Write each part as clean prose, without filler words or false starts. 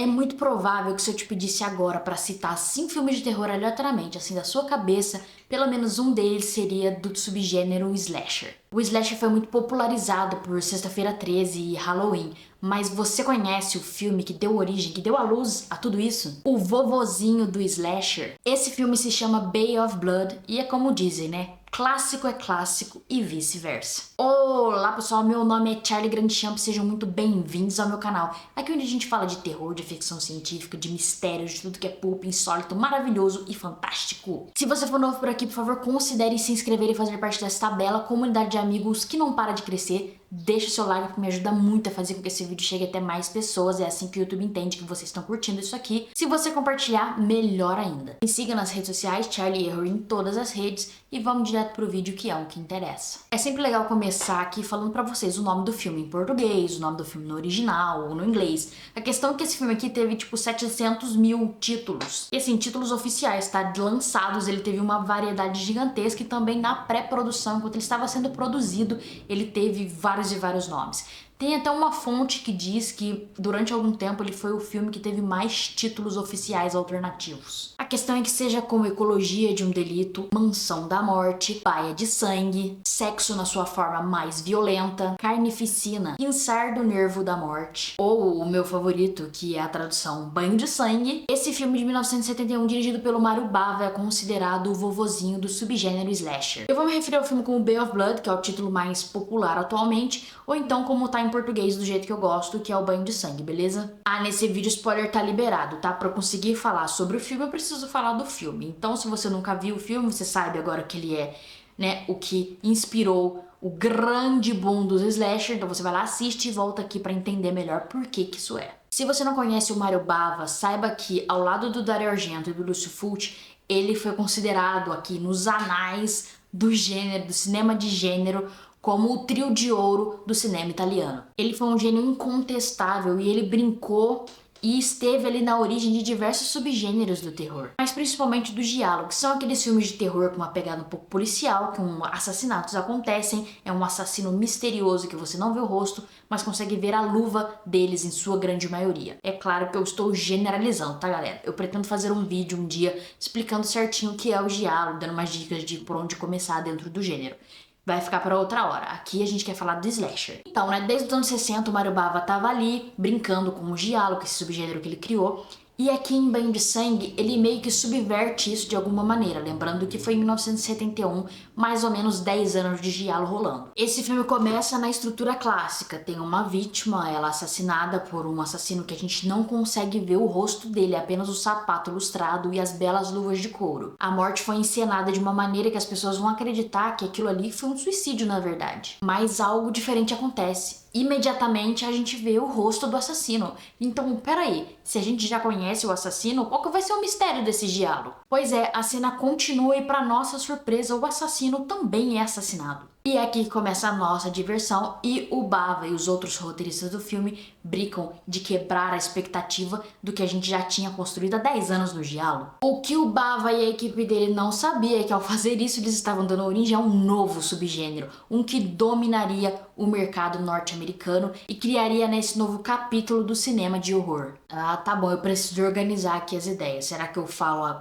É muito provável que se eu te pedisse agora pra citar 5 filmes de terror aleatoriamente, assim, da sua cabeça, pelo menos um deles seria do subgênero slasher. O slasher foi muito popularizado por Sexta-feira 13 e Halloween, mas você conhece o filme que deu origem, que deu à luz a tudo isso? O vovozinho do slasher. Esse filme se chama Bay of Blood e é como dizem, né? Clássico é clássico e vice-versa. Olá pessoal, meu nome é Charlie Grandchamp, sejam muito bem-vindos ao meu canal. Aqui onde a gente fala de terror, de ficção científica, de mistérios, de tudo que é pulp, insólito, maravilhoso e fantástico. Se você for novo por aqui, por favor, considere se inscrever e fazer parte dessa bela comunidade de amigos que não para de crescer. Deixa o seu like porque me ajuda muito a fazer com que esse vídeo chegue até mais pessoas. É assim que o YouTube entende que vocês estão curtindo isso aqui. Se você compartilhar, melhor ainda. Me siga nas redes sociais, Charlie Error em todas as redes. E vamos direto pro vídeo que é o que interessa. É sempre legal começar aqui falando pra vocês o nome do filme em português, o nome do filme no original ou no inglês. A questão é que esse filme aqui teve tipo 700 mil títulos. E assim, títulos oficiais, tá? Lançados, ele teve uma variedade gigantesca e também na pré-produção, enquanto ele estava sendo produzido, ele teve vários e vários nomes. Tem até uma fonte que diz que durante algum tempo ele foi o filme que teve mais títulos oficiais alternativos. A questão é que seja como Ecologia de um Delito, Mansão da Morte, Baía de Sangue, Sexo na sua forma mais violenta, Carnificina, Pinçar do Nervo da Morte, ou o meu favorito, que é a tradução Banho de Sangue, esse filme de 1971 dirigido pelo Mario Bava é considerado o vovozinho do subgênero slasher. Eu vou me referir ao filme como Bay of Blood, que é o título mais popular atualmente, ou então como tá em português do jeito que eu gosto, que é o Banho de Sangue, beleza? Ah, nesse vídeo spoiler tá liberado, tá? Pra eu conseguir falar sobre o filme, eu preciso falar do filme. Então, se você nunca viu o filme, você sabe agora que ele é, né, o que inspirou o grande boom dos slasher. Então você vai lá, assiste e volta aqui pra entender melhor por que que isso é. Se você não conhece o Mario Bava, saiba que ao lado do Dario Argento e do Lúcio Fulci, ele foi considerado aqui nos anais do gênero, do cinema de gênero, como o trio de ouro do cinema italiano. Ele foi um gênio incontestável e ele brincou e esteve ali na origem de diversos subgêneros do terror, mas principalmente do giallo, que são aqueles filmes de terror com uma pegada um pouco policial, que assassinatos acontecem, é um assassino misterioso que você não vê o rosto, mas consegue ver a luva deles em sua grande maioria. É claro que eu estou generalizando, tá galera? Eu pretendo fazer um vídeo um dia explicando certinho o que é o giallo, dando umas dicas de por onde começar dentro do gênero. Vai ficar para outra hora. Aqui a gente quer falar do slasher. Então, né, desde os anos 60 o Mario Bava tava ali brincando com o giallo, com esse subgênero que ele criou. E aqui em Banho de Sangue, ele meio que subverte isso de alguma maneira, lembrando que foi em 1971, mais ou menos 10 anos de giallo rolando. Esse filme começa na estrutura clássica, tem uma vítima, ela é assassinada por um assassino que a gente não consegue ver o rosto dele, é apenas o sapato lustrado e as belas luvas de couro. A morte foi encenada de uma maneira que as pessoas vão acreditar que aquilo ali foi um suicídio na verdade. Mas algo diferente acontece. Imediatamente a gente vê o rosto do assassino. Então, peraí, se a gente já conhece o assassino, qual que vai ser o mistério desse giallo? Pois é, a cena continua e para nossa surpresa o assassino também é assassinado. E é aqui que começa a nossa diversão e o Bava e os outros roteiristas do filme brincam de quebrar a expectativa do que a gente já tinha construído há 10 anos no giallo. O que o Bava e a equipe dele não sabia é que ao fazer isso eles estavam dando origem a um novo subgênero, um que dominaria o mercado norte-americano e criaria nesse novo capítulo do cinema de horror. Ah, tá bom, eu preciso de organizar aqui as ideias. Será que eu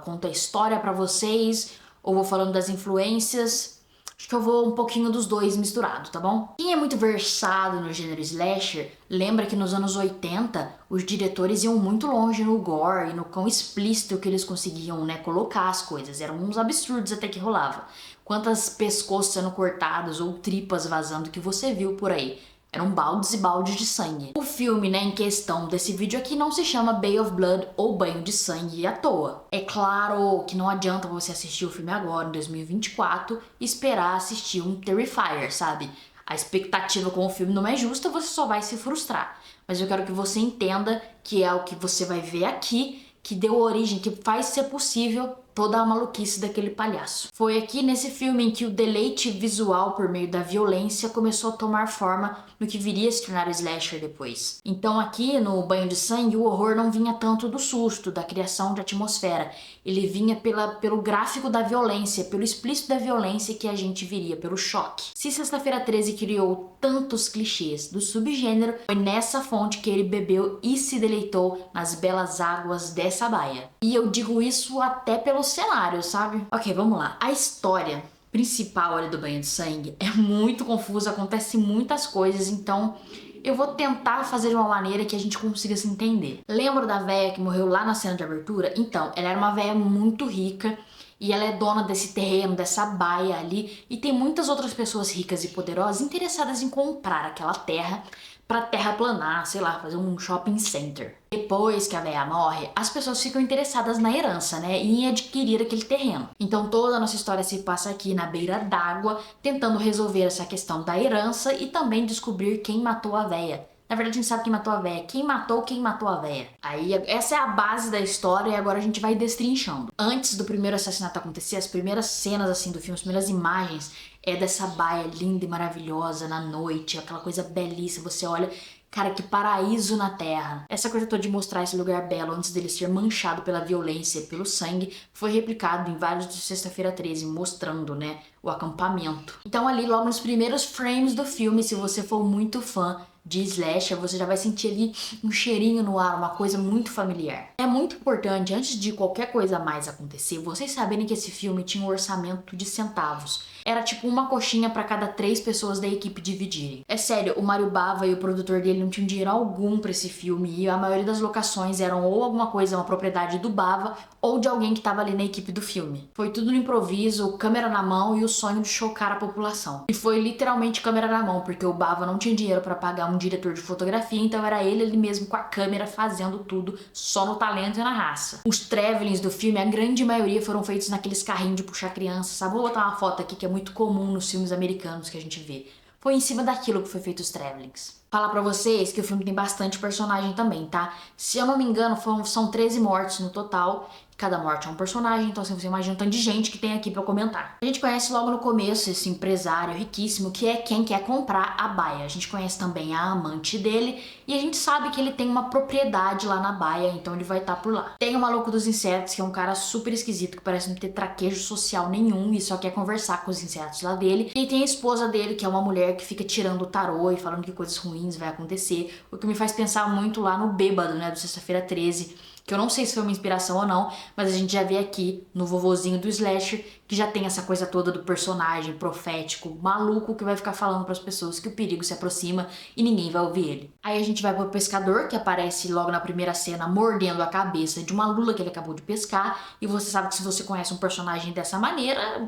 conto a história pra vocês ou vou falando das influências? Acho que eu vou um pouquinho dos dois misturado, tá bom? Quem é muito versado no gênero slasher, lembra que nos anos 80 os diretores iam muito longe no gore e no quão explícito que eles conseguiam, né, colocar as coisas. Eram uns absurdos até que rolava. Quantas pescoços sendo cortados ou tripas vazando que você viu por aí. Eram baldes e baldes de sangue. O filme, né, em questão desse vídeo aqui não se chama Bay of Blood ou Banho de Sangue à toa. É claro que não adianta você assistir o filme agora, em 2024, e esperar assistir um Terrifier, sabe? A expectativa com o filme não é justa, você só vai se frustrar. Mas eu quero que você entenda que é o que você vai ver aqui que deu origem, que faz ser possível toda a maluquice daquele palhaço. Foi aqui nesse filme em que o deleite visual por meio da violência começou a tomar forma no que viria a se tornar o slasher depois. Então aqui no Banho de Sangue o horror não vinha tanto do susto, da criação de atmosfera, ele vinha pelo gráfico da violência, pelo explícito da violência que a gente viria, pelo choque. Se Sexta-feira 13 criou tantos clichês do subgênero, foi nessa fonte que ele bebeu e se deleitou nas belas águas dessa baia. E eu digo isso até pelo cenário, sabe? Ok, vamos lá. A história principal ali do Banho de Sangue é muito confusa, acontece muitas coisas, então eu vou tentar fazer de uma maneira que a gente consiga se entender. Lembra da véia que morreu lá na cena de abertura? Então, ela era uma véia muito rica e ela é dona desse terreno, dessa baia ali, e tem muitas outras pessoas ricas e poderosas interessadas em comprar aquela terra para terraplanar, sei lá, fazer um shopping center. Depois que a véia morre, as pessoas ficam interessadas na herança, né, e em adquirir aquele terreno. Então toda a nossa história se passa aqui na beira d'água, tentando resolver essa questão da herança e também descobrir quem matou a véia. Na verdade, a gente sabe quem matou a véia. Quem matou a véia. Aí, essa é a base da história e agora a gente vai destrinchando. Antes do primeiro assassinato acontecer, as primeiras cenas, assim, do filme, as primeiras imagens é dessa baia linda e maravilhosa na noite, aquela coisa belíssima. Você olha, cara, que paraíso na terra. Essa coisa toda de mostrar esse lugar belo antes dele ser manchado pela violência e pelo sangue foi replicado em vários de Sexta-feira 13, mostrando, né, o acampamento. Então ali, logo nos primeiros frames do filme, se você for muito fã de slasher, você já vai sentir ali um cheirinho no ar, uma coisa muito familiar. É muito importante, antes de qualquer coisa mais acontecer, vocês saberem que esse filme tinha um orçamento de centavos. Era tipo uma coxinha para cada 3 pessoas da equipe dividirem. É sério, o Mario Bava e o produtor dele não tinham dinheiro algum para esse filme e a maioria das locações eram ou alguma coisa, uma propriedade do Bava ou de alguém que tava ali na equipe do filme. Foi tudo no improviso, câmera na mão e o sonho de chocar a população. E foi literalmente câmera na mão, porque o Bava não tinha dinheiro para pagar um diretor de fotografia, então era ele mesmo com a câmera fazendo tudo só no talento e na raça. Os travelings do filme, a grande maioria foram feitos naqueles carrinhos de puxar criança, sabe? Vou botar uma foto aqui que é muito comum nos filmes americanos que a gente vê. Foi em cima daquilo que foi feito os travelings. Falar pra vocês que o filme tem bastante personagem também, tá? Se eu não me engano, são 13 mortes no total. Cada morte é um personagem, então assim, você imagina o tanto de gente que tem aqui pra comentar. A gente conhece logo no começo esse empresário riquíssimo que é quem quer comprar a baia. A gente conhece também a amante dele e a gente sabe que ele tem uma propriedade lá na baia, então ele vai estar por lá. Tem o maluco dos insetos, que é um cara super esquisito, que parece não ter traquejo social nenhum e só quer conversar com os insetos lá dele. E tem a esposa dele, que é uma mulher que fica tirando o tarô e falando que coisas ruins vai acontecer, o que me faz pensar muito lá no Bêbado, né, do Sexta-feira 13, que eu não sei se foi uma inspiração ou não, mas a gente já vê aqui no vovozinho do slasher que já tem essa coisa toda do personagem profético, maluco, que vai ficar falando para as pessoas que o perigo se aproxima e ninguém vai ouvir ele. Aí a gente vai pro pescador, que aparece logo na primeira cena mordendo a cabeça de uma lula que ele acabou de pescar, e você sabe que se você conhece um personagem dessa maneira,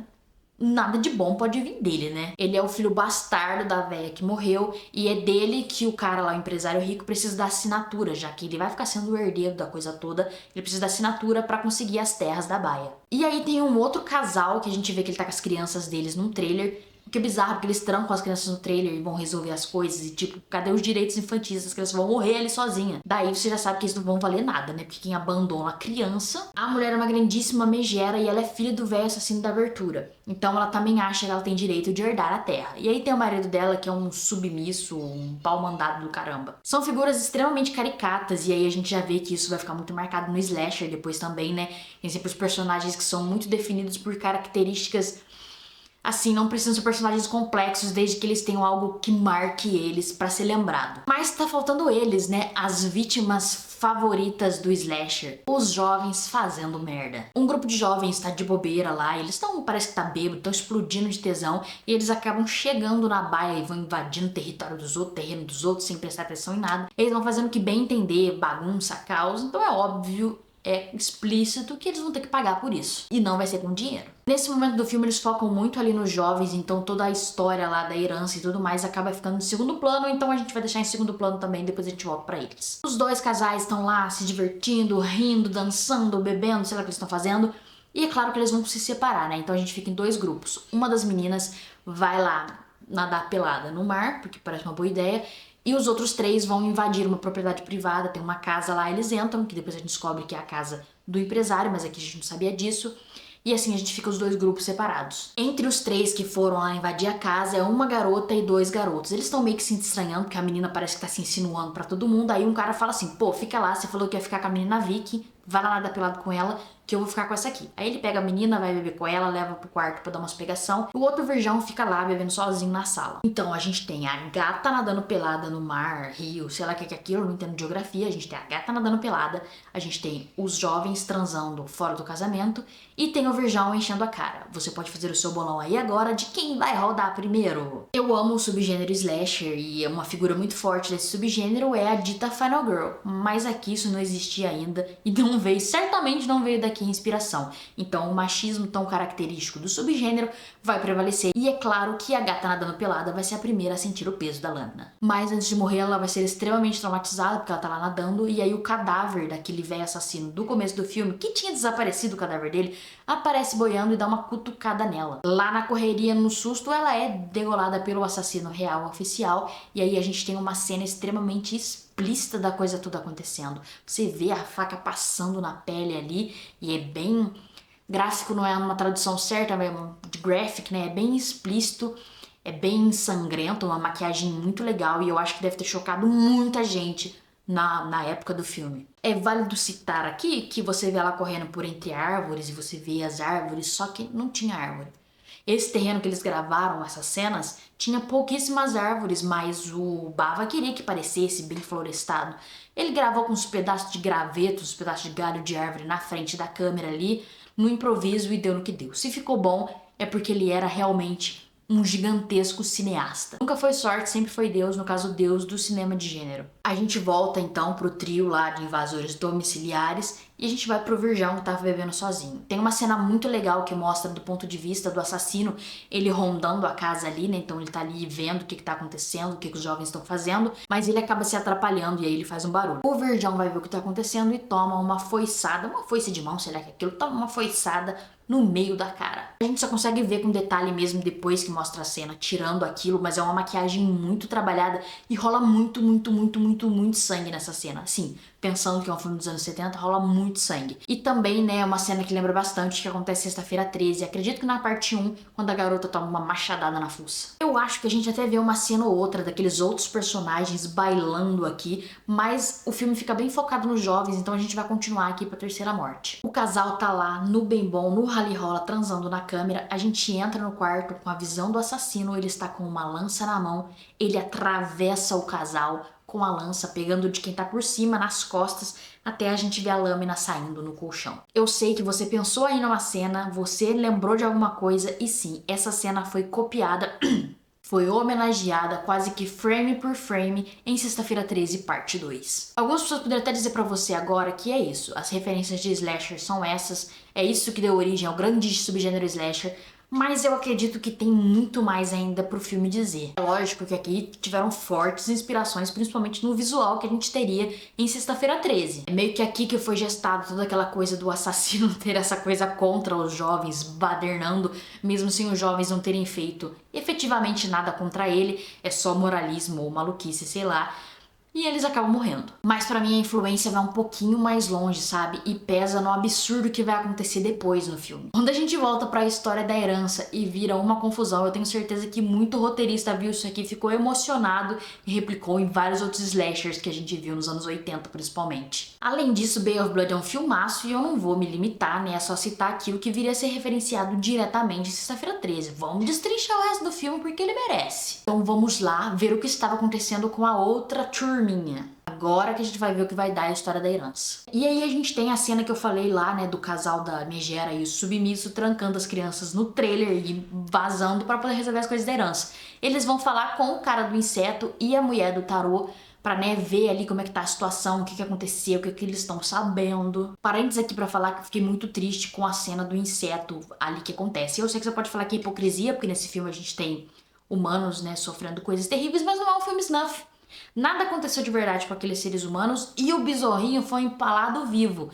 nada de bom pode vir dele, né? Ele é o filho bastardo da véia que morreu e é dele que o cara lá, o empresário rico, precisa da assinatura, já que ele vai ficar sendo o herdeiro da coisa toda, ele precisa da assinatura pra conseguir as terras da baia. E aí tem um outro casal que a gente vê que ele tá com as crianças deles num trailer, que é bizarro, porque eles trancam as crianças no trailer e vão resolver as coisas. E tipo, cadê os direitos infantis? As crianças vão morrer ali sozinha. Daí você já sabe que eles não vão valer nada, né? Porque quem abandona a criança... A mulher é uma grandíssima megera e ela é filha do velho assassino da abertura. Então ela também acha que ela tem direito de herdar a terra. E aí tem o marido dela, que é um submisso, um pau mandado do caramba. São figuras extremamente caricatas e aí a gente já vê que isso vai ficar muito marcado no slasher depois também, né? Tem sempre os personagens que são muito definidos por características... Assim, não precisam ser personagens complexos desde que eles tenham algo que marque eles pra ser lembrado. Mas tá faltando eles, né? As vítimas favoritas do slasher. Os jovens fazendo merda. Um grupo de jovens tá de bobeira lá, eles estão, parece que tá bêbado, estão explodindo de tesão e eles acabam chegando na baia e vão invadindo o território dos outros, terreno dos outros, sem prestar atenção em nada. Eles vão fazendo o que bem entender, bagunça, caos, então é óbvio, é explícito que eles vão ter que pagar por isso. E não vai ser com dinheiro. Nesse momento do filme eles focam muito ali nos jovens, então toda a história lá da herança e tudo mais acaba ficando em segundo plano, então a gente vai deixar em segundo plano também, depois a gente volta pra eles. Os dois casais estão lá se divertindo, rindo, dançando, bebendo, sei lá o que eles estão fazendo. E é claro que eles vão se separar, né? Então a gente fica em 2 grupos. Uma das meninas vai lá nadar pelada no mar, porque parece uma boa ideia, E os outros 3 vão invadir uma propriedade privada, tem uma casa lá, eles entram, que depois a gente descobre que é a casa do empresário, mas aqui a gente não sabia disso. E assim a gente fica os 2 grupos separados. Entre os 3 que foram lá invadir a casa é uma garota e 2 garotos. Eles estão meio que se estranhando, porque a menina parece que tá se insinuando pra todo mundo. Aí um cara fala assim, pô, fica lá, você falou que ia ficar com a menina Vicky, vai lá dar pelado com ela, que eu vou ficar com essa aqui. Aí ele pega a menina, vai beber com ela, leva pro quarto pra dar umas pegação. O outro virgão fica lá bebendo sozinho na sala. Então a gente tem a gata nadando pelada no mar, rio, sei lá o que é aquilo, não entendo de geografia. A gente tem a gata nadando pelada, a gente tem os jovens transando fora do casamento e tem o virgão enchendo a cara. Você pode fazer o seu bolão aí agora de quem vai rodar primeiro. Eu amo o subgênero slasher e uma figura muito forte desse subgênero é a dita Final Girl. Mas aqui isso não existia ainda e não veio, certamente não veio daqui a inspiração. Então o machismo tão característico do subgênero vai prevalecer. E é claro que a gata nadando pelada vai ser a primeira a sentir o peso da lâmina. Mas antes de morrer ela vai ser extremamente traumatizada porque ela tá lá nadando e aí o cadáver daquele velho assassino do começo do filme, que tinha desaparecido o cadáver dele, aparece boiando e dá uma cutucada nela. Lá na correria, no susto, ela é degolada pelo assassino real oficial e aí a gente tem uma cena extremamente explícita da coisa toda acontecendo. Você vê a faca passando na pele ali e é bem gráfico, não é uma tradução certa, é de graphic, né? É bem explícito, é bem sangrento, uma maquiagem muito legal e eu acho que deve ter chocado muita gente na época do filme. É válido citar aqui que você vê ela correndo por entre árvores e você vê as árvores, só que não tinha árvore. Esse terreno que eles gravaram, essas cenas, tinha pouquíssimas árvores, mas o Bava queria que parecesse bem florestado. Ele gravou com uns pedaços de graveto, uns pedaços de galho de árvore na frente da câmera ali, no improviso e deu no que deu. Se ficou bom, é porque ele era realmente um gigantesco cineasta. Nunca foi sorte, sempre foi Deus, no caso Deus do cinema de gênero. A gente volta então pro trio lá de invasores domiciliares e a gente vai pro virgão que tava bebendo sozinho. Tem uma cena muito legal que mostra do ponto de vista do assassino, ele rondando a casa ali, né? Então ele tá ali vendo o que tá acontecendo, o que os jovens estão fazendo, mas ele acaba se atrapalhando e aí ele faz um barulho. O virgão vai ver o que tá acontecendo e toma uma foiçada, uma foice de mão, sei lá que é aquilo, toma uma foiçada no meio da cara. A gente só consegue ver com detalhe mesmo depois que mostra a cena, tirando aquilo, mas é uma maquiagem muito trabalhada e rola muito sangue nessa cena. Assim, pensando que é um filme dos anos 70, rola muito sangue. E também, né, é uma cena que lembra bastante que acontece sexta-feira 13. Acredito que na parte 1, quando a garota toma uma machadada na fuça. Eu acho que a gente até vê uma cena ou outra daqueles outros personagens bailando aqui, mas o filme fica bem focado nos jovens, então a gente vai continuar aqui pra terceira morte. O casal tá lá no bem bom, no rally rola, transando na câmera. A gente entra no quarto com a visão do assassino, ele está com uma lança na mão, ele atravessa o casal com a lança, pegando de quem tá por cima, nas costas, até a gente ver a lâmina saindo no colchão. Eu sei que você pensou aí numa cena, você lembrou de alguma coisa, e sim, essa cena foi copiada, foi homenageada quase que frame por frame em Sexta-feira 13, parte 2. Algumas pessoas poderiam até dizer pra você agora que é isso, as referências de slasher são essas, é isso que deu origem ao grande subgênero slasher, mas eu acredito que tem muito mais ainda pro filme dizer. É lógico que aqui tiveram fortes inspirações, principalmente no visual que a gente teria em Sexta-feira 13. É meio que aqui que foi gestado toda aquela coisa do assassino ter essa coisa contra os jovens, badernando, mesmo sem os jovens não terem feito efetivamente nada contra ele, é só moralismo ou maluquice, sei lá. E eles acabam morrendo. Mas pra mim a influência vai um pouquinho mais longe, sabe? E pesa no absurdo que vai acontecer depois no filme. Quando a gente volta pra história da herança e vira uma confusão, eu tenho certeza que muito roteirista viu isso aqui, ficou emocionado e replicou em vários outros slashers que a gente viu nos anos 80, principalmente. Além disso, Bay of Blood é um filmaço e eu não vou me limitar, né, a só citar aquilo que viria a ser referenciado diretamente em Sexta-feira 13. Vamos destrinchar o resto do filme porque ele merece. Então vamos lá ver o que estava acontecendo com a outra turminha. Agora que a gente vai ver o que vai dar a história da herança. E aí a gente tem a cena que eu falei lá, né, do casal da megera e o submisso trancando as crianças no trailer e vazando pra poder resolver as coisas da herança. Eles vão falar com o cara do inseto e a mulher do tarô pra, né, ver ali como é que tá a situação, o que que aconteceu, o que que eles estão sabendo. Parênteses aqui pra falar que eu fiquei muito triste com a cena do inseto ali que acontece. Eu sei que você pode falar que é hipocrisia, porque nesse filme a gente tem humanos, né, sofrendo coisas terríveis, mas não é um filme snuff. Nada aconteceu de verdade com aqueles seres humanos e o besorrinho foi empalado vivo.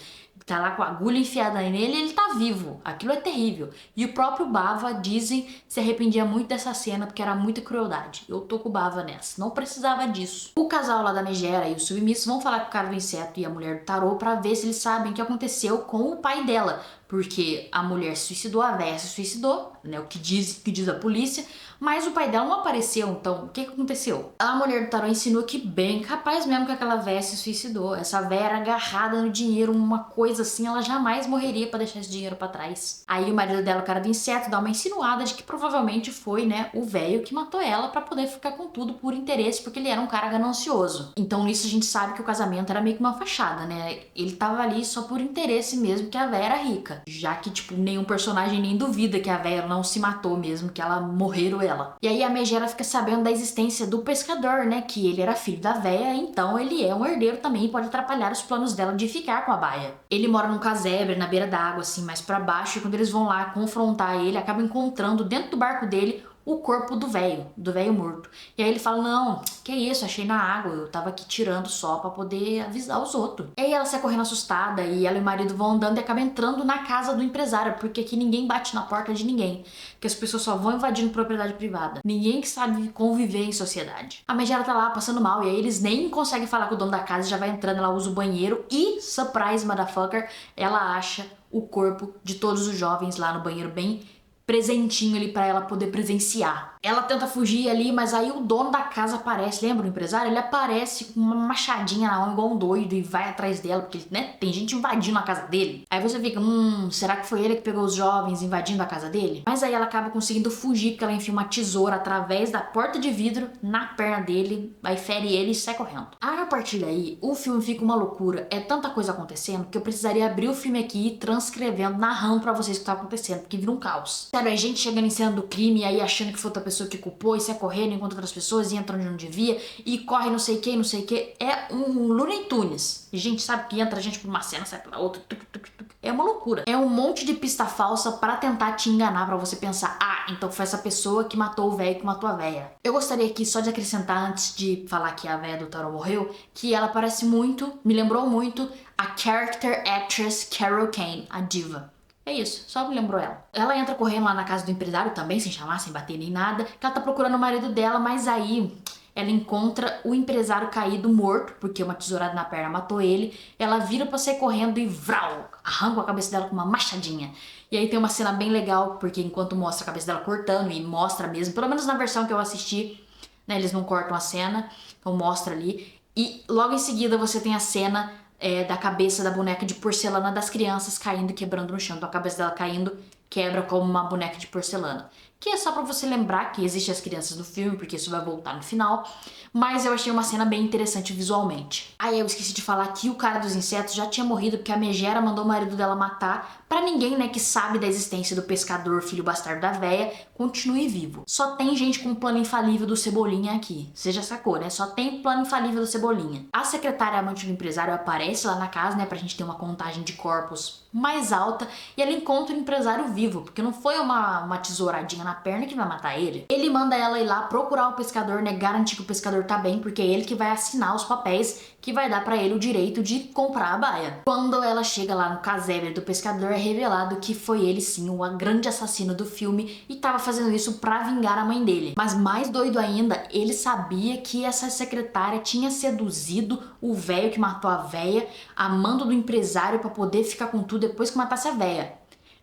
tá lá com a agulha enfiada nele e ele tá vivo. Aquilo é terrível. E o próprio Bava, dizem, se arrependia muito dessa cena porque era muita crueldade. Eu tô com o Bava nessa. Não precisava disso. O casal lá da Megera e o Submisso vão falar com o cara do inseto e a mulher do tarô pra ver se eles sabem o que aconteceu com o pai dela. Porque a mulher se suicidou, a véia se suicidou, né? O que diz a polícia. Mas o pai dela não apareceu, então o que aconteceu? A mulher do tarô ensinou que bem capaz mesmo que aquela véia se suicidou. Essa véia era agarrada no dinheiro, uma coisa assim, ela jamais morreria pra deixar esse dinheiro pra trás. Aí o marido dela, o cara do inseto, dá uma insinuada de que provavelmente foi, né, o velho que matou ela pra poder ficar com tudo por interesse, porque ele era um cara ganancioso. Então nisso a gente sabe que o casamento era meio que uma fachada, né? Ele tava ali só por interesse mesmo, que a véia era rica. Já que, tipo, nenhum personagem nem duvida que a véia não se matou mesmo, que ela morreram ela. E aí a Megera fica sabendo da existência do pescador, né? Que ele era filho da véia, então ele é um herdeiro também e pode atrapalhar os planos dela de ficar com a baia. Ele mora num casebre, na beira da água, assim, mais pra baixo, e quando eles vão lá confrontar ele, acabam encontrando dentro do barco dele o corpo do velho morto. E aí ele fala, não, que isso, achei na água, eu tava aqui tirando só pra poder avisar os outros. E aí ela sai correndo assustada e ela e o marido vão andando e acaba entrando na casa do empresário, porque aqui ninguém bate na porta de ninguém, que as pessoas só vão invadindo propriedade privada. Ninguém que sabe conviver em sociedade. A Megera tá lá passando mal e aí eles nem conseguem falar com o dono da casa, já vai entrando, ela usa o banheiro e, surprise motherfucker, ela acha o corpo de todos os jovens lá no banheiro bem presentinho ali pra ela poder presenciar. Ela tenta fugir ali, mas aí o dono da casa aparece, lembra o empresário? Ele aparece com uma machadinha na mão igual um doido e vai atrás dela, porque, né, tem gente invadindo a casa dele. Aí você fica, será que foi ele que pegou os jovens invadindo a casa dele? Mas aí ela acaba conseguindo fugir, porque ela enfia uma tesoura através da porta de vidro na perna dele, aí fere ele e sai correndo. A partir daí, o filme fica uma loucura, é tanta coisa acontecendo que eu precisaria abrir o filme aqui transcrevendo, narrando pra vocês o que tá acontecendo, porque vira um caos. Sério, a gente chegando em cena do crime e aí achando que foi outra pessoa que culpou e sai correndo enquanto outras pessoas e entra onde não devia e corre não sei o que. É um Looney Tunes. E a gente sabe que entra a gente por uma cena, sai pela outra. É uma loucura. É um monte de pista falsa pra tentar te enganar, pra você pensar, então foi essa pessoa que matou o velho que matou a véia. Eu gostaria aqui só de acrescentar, antes de falar que a véia do tarô morreu, que ela parece muito, me lembrou muito a character actress Carol Kane, a diva. É isso, só me lembrou ela. Ela entra correndo lá na casa do empresário também, sem chamar, sem bater nem nada, que ela tá procurando o marido dela, mas aí ela encontra o empresário caído morto, porque uma tesourada na perna matou ele. Ela vira pra sair correndo e vrau, arranca a cabeça dela com uma machadinha. E aí tem uma cena bem legal, porque enquanto mostra a cabeça dela cortando, e mostra mesmo, pelo menos na versão que eu assisti, né, eles não cortam a cena, então mostra ali. E logo em seguida você tem a cena da cabeça da boneca de porcelana das crianças caindo e quebrando no chão. Então a cabeça dela caindo quebra como uma boneca de porcelana. Que é só pra você lembrar que existem as crianças no filme, porque isso vai voltar no final. Mas eu achei uma cena bem interessante visualmente. Aí eu esqueci de falar que o cara dos insetos já tinha morrido porque a Megera mandou o marido dela matar pra ninguém, né, que sabe da existência do pescador, filho bastardo da véia, continue vivo. Só tem gente com o plano infalível do Cebolinha aqui. Você já sacou, né? Só tem plano infalível do Cebolinha. A secretária amante do empresário aparece lá na casa, né, pra gente ter uma contagem de corpos mais alta, e ela encontra o empresário vivo, porque não foi uma tesouradinha na perna que vai matar ele. Ele manda ela ir lá procurar o pescador, né, garantir que o pescador tá bem, porque é ele que vai assinar os papéis que vai dar pra ele o direito de comprar a baia. Quando ela chega lá no casebre do pescador, é revelado que foi ele sim, o grande assassino do filme, e tava fazendo isso pra vingar a mãe dele. Mas mais doido ainda, ele sabia que essa secretária tinha seduzido o velho que matou a véia, amando do empresário pra poder ficar com tudo depois que matasse a véia.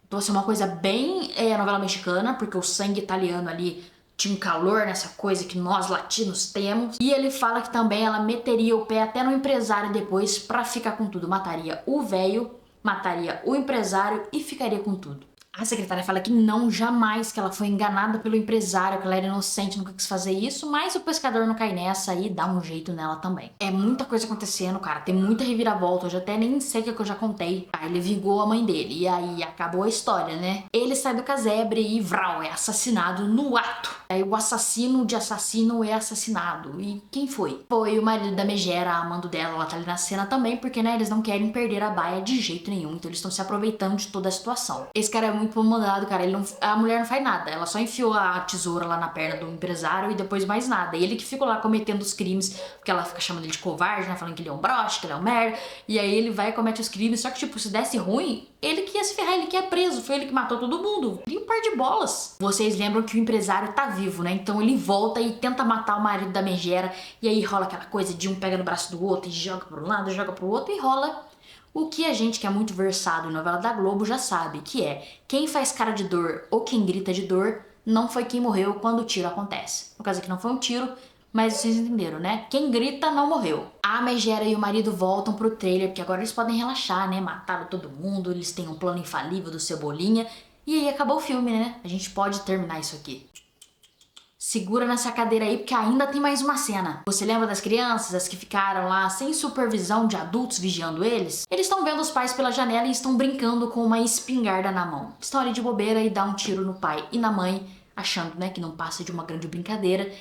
Então assim, uma coisa bem novela mexicana, porque o sangue italiano ali tinha um calor nessa coisa que nós latinos temos. E ele fala que também ela meteria o pé até no empresário depois pra ficar com tudo. Mataria o velho, mataria o empresário e ficaria com tudo. A secretária fala que não, jamais, que ela foi enganada pelo empresário, que ela era inocente, nunca quis fazer isso, mas o pescador não cai nessa e dá um jeito nela também. É muita coisa acontecendo, cara, tem muita reviravolta, eu já até nem sei o que eu já contei. Ele vingou a mãe dele, e aí acabou a história, né? Ele sai do casebre e vrau, é assassinado no ato. Aí o assassino de assassino é assassinado. E quem foi? Foi o marido da Megera, amando dela, ela tá ali na cena também, porque, né, eles não querem perder a baia de jeito nenhum, então eles estão se aproveitando de toda a situação. Esse cara é muito muito pro mandado, cara. A mulher não faz nada. Ela só enfiou a tesoura lá na perna do empresário e depois mais nada. E ele que ficou lá cometendo os crimes, porque ela fica chamando ele de covarde, né? Falando que ele é um broche, que ele é um merda. E aí ele vai e comete os crimes. Só que, tipo, se desse ruim, ele que ia se ferrar, ele que ia preso. Foi ele que matou todo mundo. E um par de bolas. Vocês lembram que o empresário tá vivo, né? Então ele volta e tenta matar o marido da megera. E aí rola aquela coisa de um pega no braço do outro e joga pro lado, joga pro outro e rola o que a gente que é muito versado em novela da Globo já sabe, que é quem faz cara de dor ou quem grita de dor não foi quem morreu quando o tiro acontece. No caso aqui não foi um tiro, mas vocês entenderam, né? Quem grita não morreu. A megera e o marido voltam pro trailer, porque agora eles podem relaxar, né? Mataram todo mundo, eles têm um plano infalível do Cebolinha. E aí acabou o filme, né? A gente pode terminar isso aqui. Segura nessa cadeira aí, porque ainda tem mais uma cena. Você lembra das crianças, as que ficaram lá sem supervisão de adultos vigiando eles? Eles estão vendo os pais pela janela e estão brincando com uma espingarda na mão. Estão ali de bobeira e dá um tiro no pai e na mãe, achando, né, que não passa de uma grande brincadeira,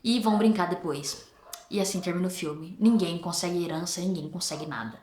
e vão brincar depois. E assim termina o filme. Ninguém consegue herança, ninguém consegue nada.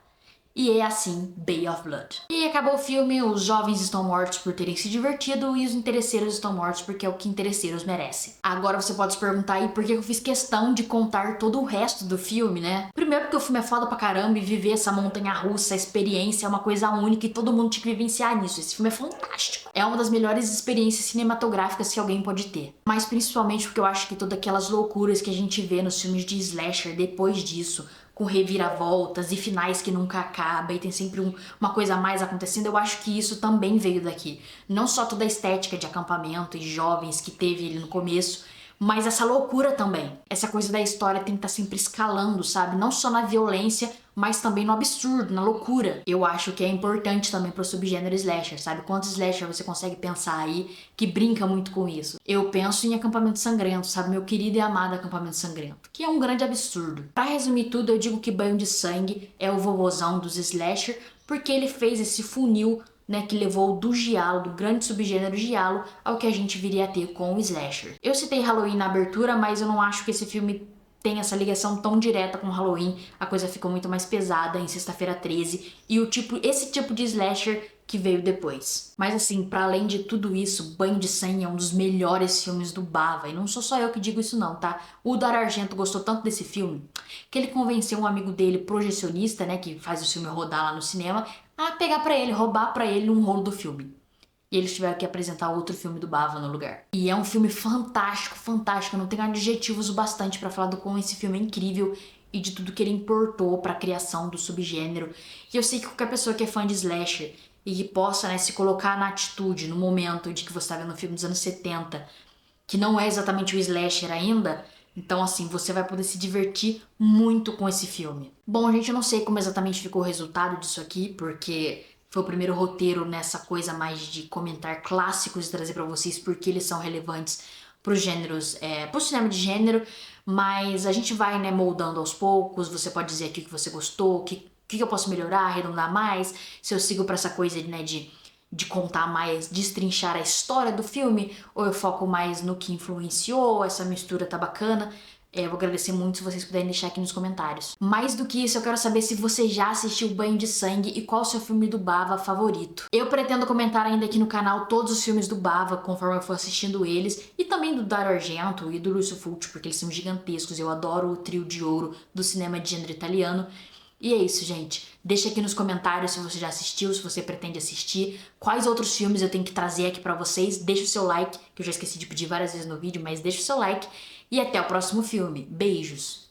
E é assim, Bay of Blood. E acabou o filme, os jovens estão mortos por terem se divertido e os interesseiros estão mortos porque é o que interesseiros merecem. Agora você pode se perguntar aí por que eu fiz questão de contar todo o resto do filme, né? Primeiro porque o filme é foda pra caramba e viver essa montanha-russa, a experiência é uma coisa única e todo mundo tinha que vivenciar nisso. Esse filme é fantástico. É uma das melhores experiências cinematográficas que alguém pode ter. Mas principalmente porque eu acho que todas aquelas loucuras que a gente vê nos filmes de slasher depois disso, com reviravoltas e finais que nunca acaba e tem sempre uma coisa a mais acontecendo, eu acho que isso também veio daqui. Não só toda a estética de acampamento e jovens que teve ele no começo, mas essa loucura também. Essa coisa da história tem que estar sempre escalando, sabe? Não só na violência, mas também no absurdo, na loucura. Eu acho que é importante também pro subgênero slasher, sabe? Quantos slasher você consegue pensar aí que brinca muito com isso? Eu penso em Acampamento Sangrento, sabe? Meu querido e amado Acampamento Sangrento, que é um grande absurdo. Pra resumir tudo, eu digo que Banho de Sangue é o vovozão dos slasher, porque ele fez esse funil, né, que levou do giallo, do grande subgênero giallo, ao que a gente viria a ter com o slasher. Eu citei Halloween na abertura, mas eu não acho que esse filme tem essa ligação tão direta com Halloween. A coisa ficou muito mais pesada em Sexta-feira 13 e esse tipo de slasher que veio depois. Mas assim, para além de tudo isso, Banho de Sangue é um dos melhores filmes do Bava. E não sou só eu que digo isso não, tá? O Dario Argento gostou tanto desse filme que ele convenceu um amigo dele, projecionista, né, que faz o filme rodar lá no cinema, a pegar pra ele, roubar pra ele um rolo do filme. E eles tiveram que apresentar outro filme do Bava no lugar. E é um filme fantástico, fantástico. Eu não tenho adjetivos o bastante pra falar do quão esse filme é incrível e de tudo que ele importou pra criação do subgênero. E eu sei que qualquer pessoa que é fã de slasher e que possa, né, se colocar na atitude, no momento de que você tá vendo um filme dos anos 70, que não é exatamente o slasher ainda, então assim, você vai poder se divertir muito com esse filme. Bom, gente, eu não sei como exatamente ficou o resultado disso aqui, porque foi o primeiro roteiro nessa coisa mais de comentar clássicos e trazer pra vocês porque eles são relevantes pros gêneros, pro cinema de gênero, mas a gente vai, né, moldando aos poucos. Você pode dizer aqui o que você gostou, o que eu posso melhorar, arredondar mais, se eu sigo pra essa coisa, né, de contar mais, destrinchar a história do filme, ou eu foco mais no que influenciou, essa mistura tá bacana. Eu vou agradecer muito se vocês puderem deixar aqui nos comentários. Mais do que isso, eu quero saber se você já assistiu Banho de Sangue e qual o seu filme do Bava favorito. Eu pretendo comentar ainda aqui no canal todos os filmes do Bava, conforme eu for assistindo eles, e também do Dario Argento e do Lúcio Fulci, porque eles são gigantescos. Eu adoro o trio de ouro do cinema de gênero italiano. E é isso, gente. Deixa aqui nos comentários se você já assistiu, se você pretende assistir, quais outros filmes eu tenho que trazer aqui pra vocês. Deixa o seu like, que eu já esqueci de pedir várias vezes no vídeo, mas deixa o seu like. E até o próximo filme. Beijos!